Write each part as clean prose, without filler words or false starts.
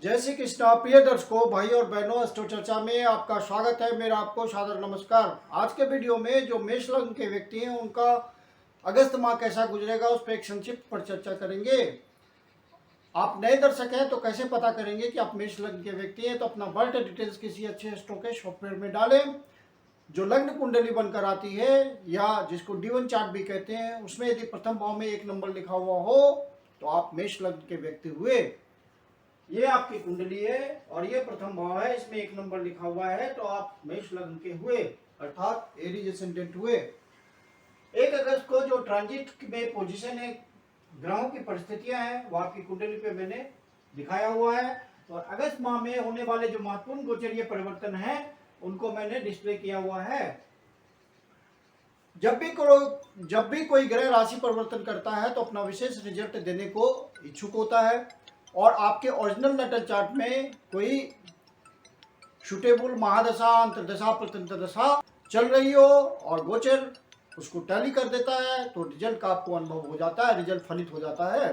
जय श्री कृष्णा। प्रिय दर्शकों, भाई और बहनों, एस्ट्रो चर्चा में आपका स्वागत है। मेरा आपको सादर नमस्कार। आज के वीडियो में जो मेष लग्न के व्यक्ति हैं उनका अगस्त माह कैसा गुजरेगा उस पर एक संक्षिप्त पर चर्चा करेंगे। आप नए दर्शक हैं तो कैसे पता करेंगे कि आप मेष लग्न के व्यक्ति हैं? तो अपना बर्थ डिटेल्स किसी अच्छे एस्ट्रो के सॉफ्टवेयर में डालें। जो लग्न कुंडली बनकर आती है या जिसको D1 चार्ट भी कहते हैं, उसमें यदि प्रथम भाव में 1 नंबर लिखा हुआ हो तो आप मेष लग्न के व्यक्ति हुए। ये आपकी कुंडली है और ये प्रथम भाव है, इसमें 1 नंबर लिखा हुआ है तो आप मेष लग्न के हुए, अर्थात एरीज एसेंडेंट हुए। 1 अगस्त को जो ट्रांजिट में पोजीशन है, ग्रहों की परिस्थितियां हैं, वो आपकी कुंडली पे मैंने दिखाया हुआ है। और अगस्त माह में होने वाले जो महत्वपूर्ण गोचरीय परिवर्तन है उनको मैंने डिस्प्ले किया हुआ है। जब भी कोई ग्रह राशि परिवर्तन करता है तो अपना विशेष रिजल्ट देने को इच्छुक होता है। और आपके ओरिजिनल नटल चार्ट में कोई सुटेबल महादशा, अंतरदशा, प्रत्यंतर दशा चल रही हो और गोचर उसको टैली कर देता है तो रिजल्ट का आपको अनुभव हो जाता है, रिजल्ट फलित हो जाता है।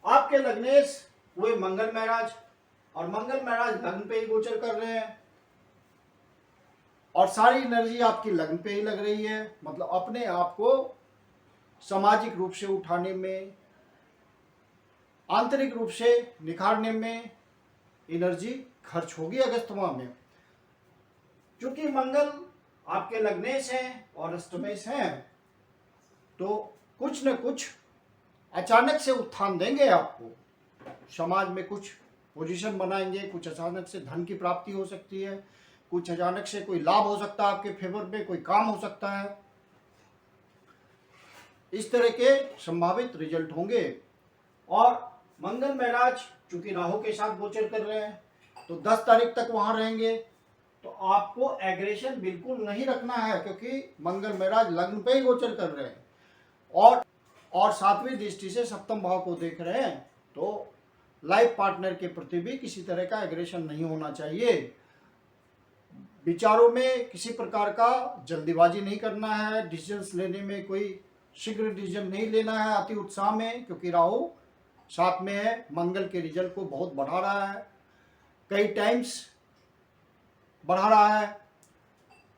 आपके लग्नेश हुए मंगल महाराज और मंगल महाराज लग्न पे ही गोचर कर रहे हैं और सारी एनर्जी आपकी लग्न पे ही लग रही है। मतलब अपने आप को सामाजिक रूप से उठाने में, आंतरिक रूप से निखारने में एनर्जी खर्च होगी अगस्त माह में। क्योंकि मंगल आपके लग्नेश हैं और अष्टमेश हैं तो कुछ न कुछ अचानक से उत्थान देंगे आपको। समाज में कुछ पोजीशन बनाएंगे, कुछ अचानक से धन की प्राप्ति हो सकती है, कुछ अचानक से कोई लाभ हो सकता है आपके फेवर में, कोई काम हो सकता है। इस तरह के संभावित रिजल्ट होंगे। और मंगल महाराज चूंकि राहु के साथ गोचर कर रहे हैं तो 10 तारीख तक वहां रहेंगे। तो आपको एग्रेशन बिल्कुल नहीं रखना है क्योंकि मंगल महाराज लग्न पे ही गोचर कर रहे हैं और 7वीं दृष्टि से सप्तम भाव को देख रहे हैं। तो लाइफ पार्टनर के प्रति भी किसी तरह का एग्रेशन नहीं होना चाहिए। विचारों में किसी प्रकार का जल्दीबाजी नहीं करना है। डिसीजंस लेने में कोई शीघ्र डिसीजन नहीं लेना है अति उत्साह में, क्योंकि राहु साथ में है, मंगल के रिजल्ट को बहुत बढ़ा रहा है, कई टाइम्स बढ़ा रहा है।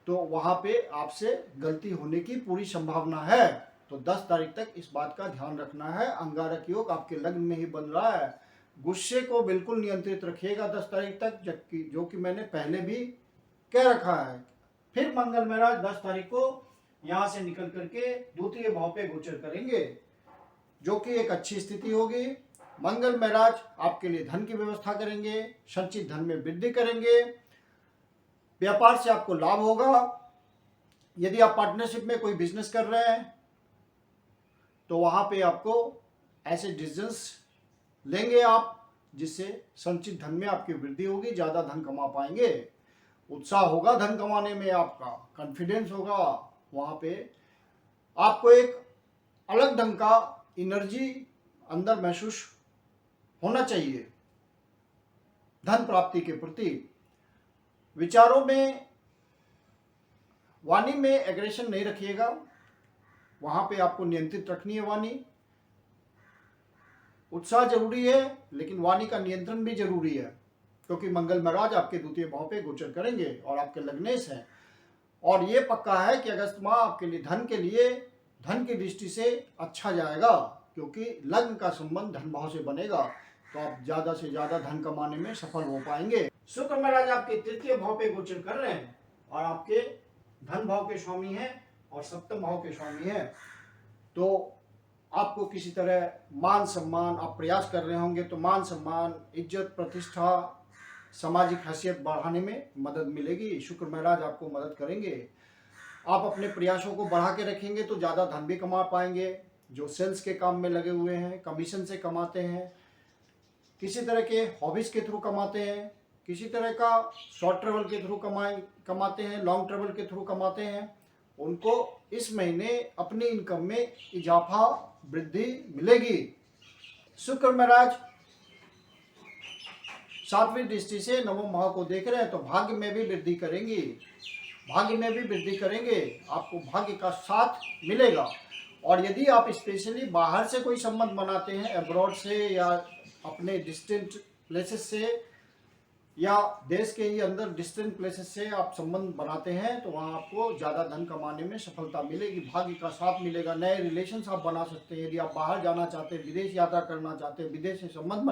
तो वहां पे आपसे गलती होने की पूरी संभावना है। तो 10 तारीख तक इस बात का ध्यान रखना है। अंगारक योग आपके लग्न में ही बन रहा है। गुस्से को बिल्कुल नियंत्रित रखिएगा 10 तारीख तक, जबकि जो कि मैंने पहले भी कह रखा है। फिर मंगल महाराज 10 तारीख को यहां से निकल करके द्वितीय भाव पे गोचर करेंगे, जो कि एक अच्छी स्थिति होगी। मंगल महाराज आपके लिए धन की व्यवस्था करेंगे, संचित धन में वृद्धि करेंगे, व्यापार से आपको लाभ होगा। यदि आप पार्टनरशिप में कोई बिजनेस कर रहे हैं तो वहां पे आपको ऐसे डिसीजंस लेंगे आप जिससे संचित धन में आपकी वृद्धि होगी, ज्यादा धन कमा पाएंगे, उत्साह होगा धन कमाने में, आपका कॉन्फिडेंस होगा। वहां पे आपको एक अलग ढंग का एनर्जी अंदर महसूस होना चाहिए धन प्राप्ति के प्रति। विचारों में, वाणी में एग्रेशन नहीं रखिएगा, वहां पे आपको नियंत्रित रखनी है वाणी। उत्साह जरूरी है लेकिन वाणी का नियंत्रण भी जरूरी है, क्योंकि मंगल महाराज आपके द्वितीय भाव पे गोचर करेंगे और आपके लग्नेश हैं। और ये पक्का है कि अगस्त माह आपके लिए धन की दृष्टि से अच्छा जाएगा, क्योंकि लग्न का संबंध धन भाव से बनेगा तो आप ज्यादा से ज्यादा धन कमाने में सफल हो पाएंगे। शुक्र महाराज आपके तृतीय भाव पे गोचर कर रहे हैं और आपके धन भाव के स्वामी हैं और सप्तम भाव के स्वामी हैं। तो आपको किसी तरह मान सम्मान, आप प्रयास कर रहे होंगे तो मान सम्मान, इज्जत, प्रतिष्ठा, सामाजिक हैसियत बढ़ाने में मदद मिलेगी। शुक्र महाराज आपको मदद करेंगे। आप अपने प्रयासों को बढ़ा के रखेंगे तो ज़्यादा धन भी कमा पाएंगे। जो सेल्स के काम में लगे हुए हैं, कमीशन से कमाते हैं, किसी तरह के हॉबीज़ के थ्रू कमाते हैं, किसी तरह का शॉर्ट ट्रेवल के थ्रू कमाते हैं, लॉन्ग ट्रेवल के थ्रू कमाते हैं, उनको इस महीने अपनी इनकम में इजाफा, वृद्धि मिलेगी। शुक्र महाराज 7वीं दृष्टि से नवम भाव को देख रहे हैं तो भाग्य में भी वृद्धि करेंगी, आपको भाग्य का साथ मिलेगा। और यदि आप स्पेशली बाहर से कोई संबंध बनाते हैं, अब्रॉड से या अपने डिस्टेंट प्लेसेस से या देश के ही अंदर डिस्टेंट प्लेसेस से आप संबंध बनाते हैं तो वहाँ आपको ज़्यादा धन कमाने में सफलता मिलेगी, भाग्य का साथ मिलेगा, नए रिलेशंस आप बना सकते हैं। यदि आप बाहर जाना चाहते हैं, विदेश यात्रा करना चाहते हैं, विदेश से संबंध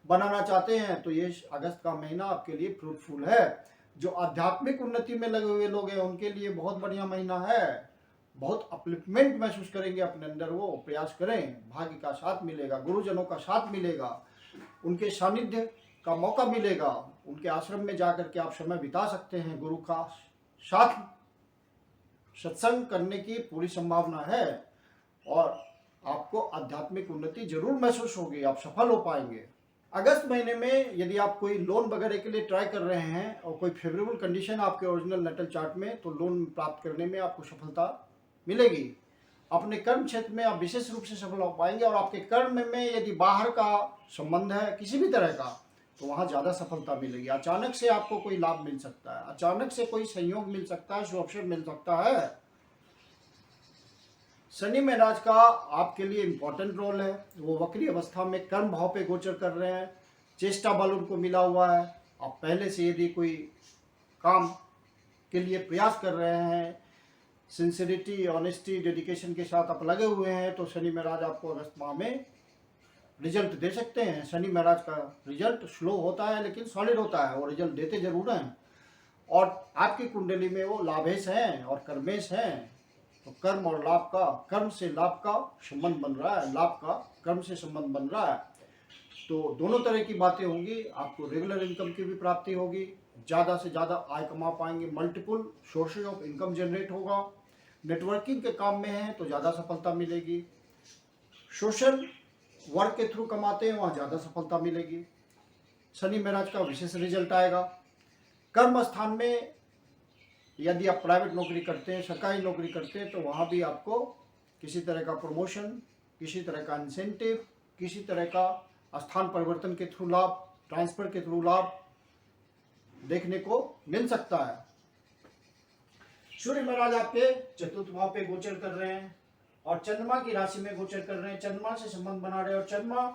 बनाना चाहते हैं तो ये अगस्त का महीना आपके लिए फ्रूटफुल है। जो आध्यात्मिक उन्नति में लगे हुए लोग हैं उनके लिए बहुत बढ़िया महीना है, बहुत अपलिफ्टमेंट महसूस करेंगे अपने अंदर, वो प्रयास करें, भाग्य का साथ मिलेगा, गुरुजनों का साथ मिलेगा, उनके सानिध्य का मौका मिलेगा, उनके आश्रम में जाकर के आप समय बिता सकते हैं, गुरु का साथ सत्संग करने की पूरी संभावना है और आपको आध्यात्मिक उन्नति जरूर महसूस होगी, आप सफल हो पाएंगे। अगस्त महीने में यदि आप कोई लोन वगैरह के लिए ट्राई कर रहे हैं और कोई फेवरेबल कंडीशन आपके ओरिजिनल नेटल चार्ट में, तो लोन प्राप्त करने में आपको सफलता मिलेगी। अपने कर्म क्षेत्र में आप विशेष रूप से सफल हो पाएंगे और आपके कर्म में यदि बाहर का संबंध है किसी भी तरह का तो वहाँ ज़्यादा सफलता मिलेगी। अचानक से आपको कोई लाभ मिल सकता है, अचानक से कोई संयोग मिल सकता है, शुभ अवसर मिल सकता है। शनि महाराज का आपके लिए इम्पोर्टेंट रोल है, वो वक्री अवस्था में कर्म भाव पे गोचर कर रहे हैं, चेष्टा बल उनको मिला हुआ है। आप पहले से यदि कोई काम के लिए प्रयास कर रहे हैं, सिंसियरिटी, ऑनेस्टी, डेडिकेशन के साथ आप लगे हुए हैं तो शनि महाराज आपको अगस्त माह में रिजल्ट दे सकते हैं। शनि महाराज का रिजल्ट स्लो होता है लेकिन सॉलिड होता है, वो रिजल्ट देते जरूर हैं। और आपकी कुंडली में वो लाभेश हैं और कर्मेश हैं, तो कर्म और लाभ का, कर्म से लाभ का संबंध बन रहा है, लाभ का कर्म से संबंध बन रहा है, तो दोनों तरह की बातें होंगी। आपको रेगुलर इनकम की भी प्राप्ति होगी, ज़्यादा से ज़्यादा आय कमा पाएंगे, multiple sources of income generate होगा। नेटवर्किंग के काम में है तो ज़्यादा सफलता मिलेगी, सोशल वर्क के थ्रू कमाते हैं वहाँ ज़्यादा सफलता मिलेगी, शनि महाराज का विशेष रिजल्ट आएगा। कर्म स्थान में यदि आप प्राइवेट नौकरी करते हैं, सरकारी नौकरी करते हैं तो वहाँ भी आपको किसी तरह का प्रमोशन, किसी तरह का इंसेंटिव, किसी तरह का स्थान परिवर्तन के थ्रू लाभ, ट्रांसफर के थ्रू लाभ देखने को मिल सकता है। सूर्य महाराज आपके चतुर्थ भाव पे गोचर कर रहे हैं और चंद्रमा की राशि में गोचर कर रहे हैं, चंद्रमा से संबंध बना रहे हैं और चंद्रमा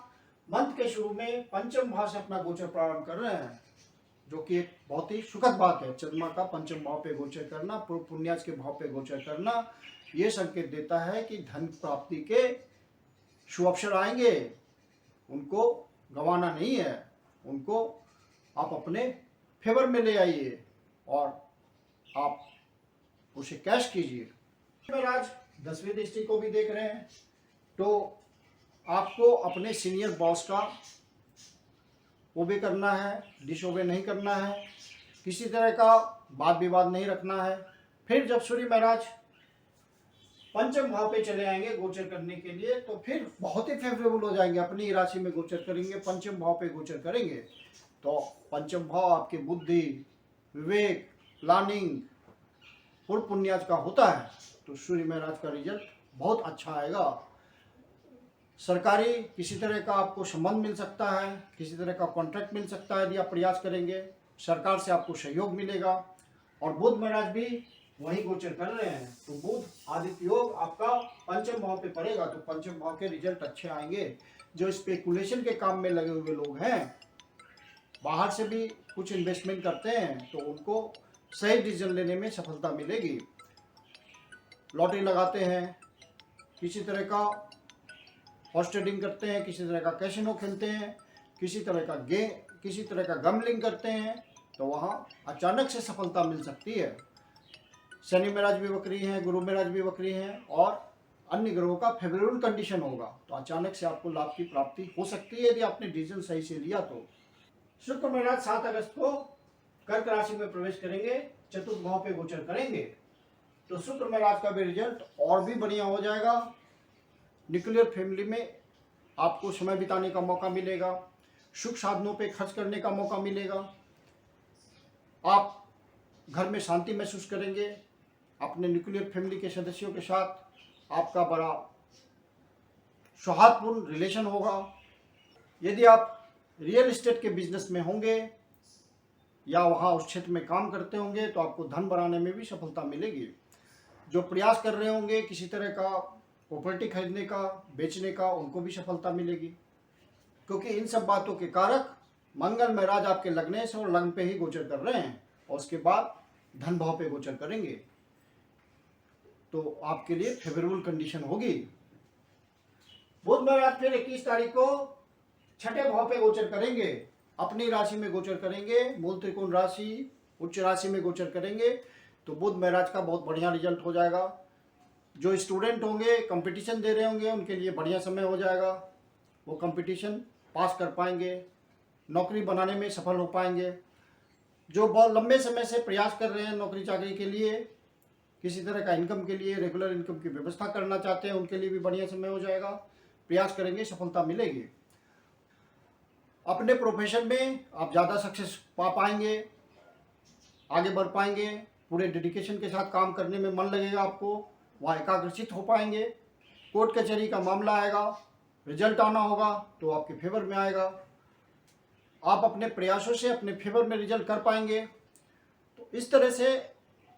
मंथ के शुरू में पंचम भाव से अपना गोचर प्रारंभ कर रहे हैं, जो कि एक बहुत ही सुखद बात है। चंद्रमा का पंचम भाव पे गोचर करना, पूर्व पुण्याज के भाव पे गोचर करना, ये संकेत देता है कि धन प्राप्ति के शुभ अवसर आएंगे, उनको गंवाना नहीं है, उनको आप अपने फेवर में ले आइए और आप उसे कैश कीजिए। महाराज 10वीं दृष्टि को भी देख रहे हैं तो आपको अपने सीनियर बॉस का ओबे करना है, डिसओबे नहीं करना है, किसी तरह का वाद विवाद नहीं रखना है। फिर जब सूर्य महाराज पंचम भाव पे चले आएंगे गोचर करने के लिए तो फिर बहुत ही फेवरेबल हो जाएंगे, अपनी राशि में गोचर करेंगे, पंचम भाव पे गोचर करेंगे तो पंचम भाव आपकी बुद्धि, विवेक, प्लानिंग, पूर्व पुण्याज का होता है, तो सूर्य महाराज का रिजल्ट बहुत अच्छा आएगा। सरकारी किसी तरह का आपको संबंध मिल सकता है, किसी तरह का कॉन्ट्रैक्ट मिल सकता है, यदि आप प्रयास करेंगे सरकार से आपको सहयोग मिलेगा। और बुध महाराज भी वही गोचर कर रहे हैं तो बुध आदित्य योग आपका पंचम भाव पे पड़ेगा तो पंचम भाव के रिजल्ट अच्छे आएंगे। जो स्पेकुलेशन के काम में लगे हुए लोग हैं, बाहर से भी कुछ इन्वेस्टमेंट करते हैं तो उनको सही डिसीजन लेने में सफलता मिलेगी। लॉटरी लगाते हैं, किसी तरह का हॉर्स ट्रेडिंग करते हैं, किसी तरह का कैसीनो खेलते हैं, किसी तरह का गैम्बलिंग करते हैं तो वहाँ अचानक से सफलता मिल सकती है। शनि महाराज भी वक्री हैं, गुरु महाराज भी वक्री हैं और अन्य ग्रहों का फेवरेबल कंडीशन होगा तो अचानक से आपको लाभ की प्राप्ति हो सकती है यदि आपने डिसीजन सही से लिया तो। शुक्र महाराज 7 अगस्त को कर्क राशि में प्रवेश करेंगे, चतुर्थ भाव पे गोचर करेंगे तो शुक्र महाराज का भी रिजल्ट और भी बढ़िया हो जाएगा। न्यूक्लियर फैमिली में आपको समय बिताने का मौका मिलेगा, सुख साधनों पे खर्च करने का मौका मिलेगा, आप घर में शांति महसूस करेंगे, अपने न्यूक्लियर फैमिली के सदस्यों के साथ आपका बड़ा सौहार्दपूर्ण रिलेशन होगा। यदि आप रियल एस्टेट के बिजनेस में होंगे या वहाँ उस क्षेत्र में काम करते होंगे तो आपको धन बढ़ाने में भी सफलता मिलेगी। जो प्रयास कर रहे होंगे किसी तरह का प्रॉपर्टी खरीदने का, बेचने का, उनको भी सफलता मिलेगी। क्योंकि इन सब बातों के कारक मंगल महाराज आपके लगने से और लग्न पे ही गोचर कर रहे हैं, और उसके बाद धन भाव पे गोचर करेंगे, तो आपके लिए फेवरेबल कंडीशन होगी। बुध महाराज फिर 21 तारीख को छठे भाव पे गोचर करेंगे, अपनी राशि में गोचर करेंगे, मूल त्रिकोण राशि उच्च राशि में गोचर करेंगे। तो बुध महाराज का बहुत बढ़िया रिजल्ट हो जाएगा। जो स्टूडेंट होंगे, कंपटीशन दे रहे होंगे, उनके लिए बढ़िया समय हो जाएगा। वो कंपटीशन पास कर पाएंगे, नौकरी बनाने में सफल हो पाएंगे। जो बहुत लंबे समय से प्रयास कर रहे हैं नौकरी चाकरी के लिए, किसी तरह का इनकम के लिए, रेगुलर इनकम की व्यवस्था करना चाहते हैं, उनके लिए भी बढ़िया समय हो जाएगा। प्रयास करेंगे, सफलता मिलेगी। अपने प्रोफेशन में आप ज़्यादा सक्सेस पा पाएंगे, आगे बढ़ पाएंगे, पूरे डेडिकेशन के साथ काम करने में मन लगेगा आपको, वहाँ एकाग्रचित हो पाएंगे। कोर्ट कचहरी का मामला आएगा, रिजल्ट आना होगा तो आपके फेवर में आएगा। आप अपने प्रयासों से अपने फेवर में रिजल्ट कर पाएंगे। तो इस तरह से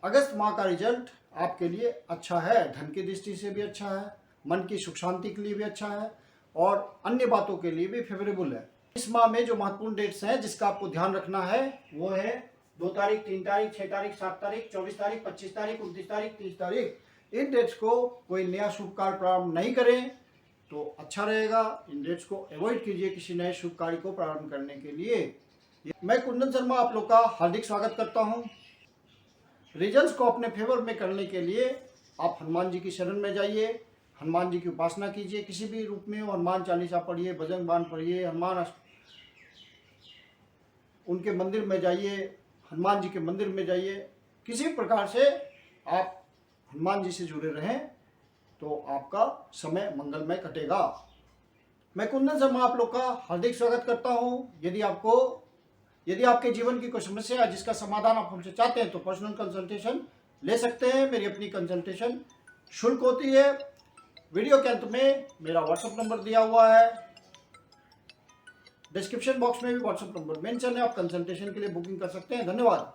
अगस्त माह का रिजल्ट आपके लिए अच्छा है, धन की दृष्टि से भी अच्छा है, मन की सुख शांति के लिए भी अच्छा है, और अन्य बातों के लिए भी फेवरेबल है। इस माह में जो महत्वपूर्ण डेट्स हैं जिसका आपको ध्यान रखना है वो है 2 तारीख, 3 तारीख, 6 तारीख, 7 तारीख, 24 तारीख, 25 तारीख, 29 तारीख, 30 तारीख। इन डेट्स को कोई नया शुभ कार्य प्रारंभ नहीं करें तो अच्छा रहेगा। इन डेट्स को अवॉइड कीजिए किसी नए शुभ कार्य को प्रारंभ करने के लिए। मैं कुंदन शर्मा आप लोग का हार्दिक स्वागत करता हूं। रिजल्ट्स को अपने फेवर में करने के लिए आप हनुमान जी की शरण में जाइए, हनुमान जी की उपासना कीजिए, किसी भी रूप में हनुमान चालीसा पढ़िए, भजन बाण पढ़िए, उनके मंदिर में जाइए, हनुमान जी के मंदिर में जाइए। किसी प्रकार से आप हनुमान जी से जुड़े रहें तो आपका समय मंगलमय कटेगा। मैं कुंदन शर्मा आप लोग का हार्दिक स्वागत करता हूं। यदि आपके जीवन की कोई समस्या है जिसका समाधान आप हमसे चाहते हैं तो पर्सनल कंसल्टेशन ले सकते हैं। मेरी अपनी कंसल्टेशन शुल्क होती है। वीडियो के अंत में मेरा व्हाट्सएप नंबर दिया हुआ है, डिस्क्रिप्शन बॉक्स में भी व्हाट्सएप नंबर मेंशन है। आप कंसल्टेशन के लिए बुकिंग कर सकते हैं। धन्यवाद।